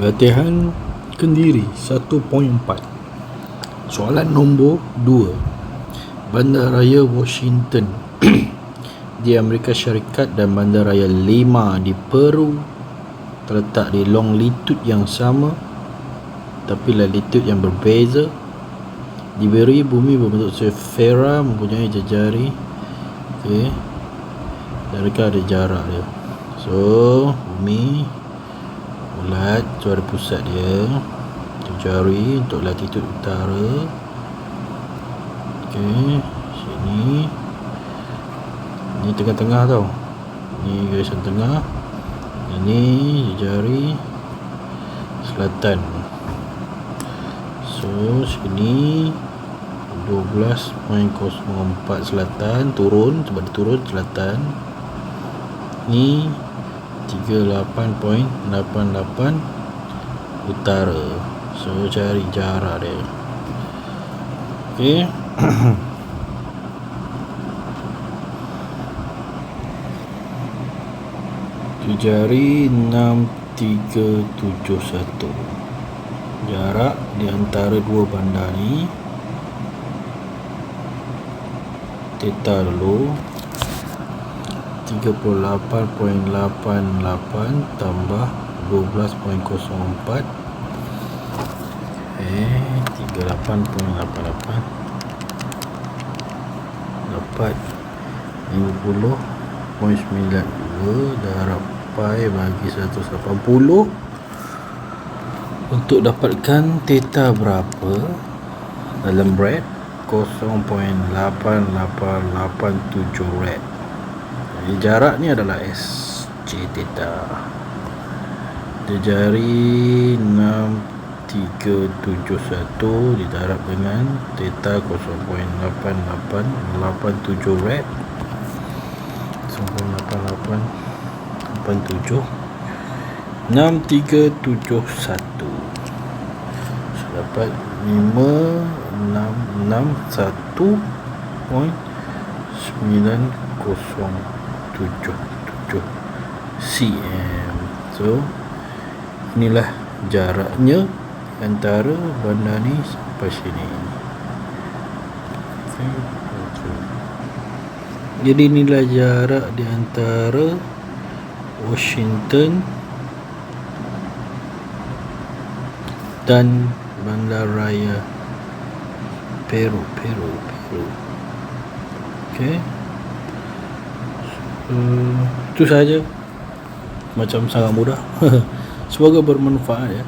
Latihan Kendiri 1.4. Soalan nombor 2. Bandaraya Washington di Amerika Syarikat dan Bandaraya Lima di Peru terletak di longitude yang sama tapi latitude yang berbeza. Diberi bumi berbentuk sfera mempunyai jari. Okey. Dan ada jarak dia. So, bumi bulat, tu ada pusat dia. Jari untuk latitude utara. Okey, sini. Ni tengah-tengah tau. Ni garisan tengah. Ini jari selatan. So, sini 12.04 selatan, turun sebab dia turun selatan. Ni 38.88 utara. So, cari jarak dia. Okey. Jari 6371. Jarak di antara dua bandar ni, theta dulu 38.88 tambah 12.04. 38.88 dapat 50.92 darab pi bagi 180. Untuk dapatkan theta berapa dalam rad, 0.8887 rad. Jadi jarak ni adalah SJ theta. Jari 6371 didarab dengan theta 0.8887 rad. 0.8887 6371. So, dapat 5661.907 cm. So, inilah jaraknya antara bandar ni sampai sini. Jadi inilah jarak di antara Washington dan Bandaraya Peru. Okey. Itu saja. Macam sangat mudah. Semoga bermanfaat ya.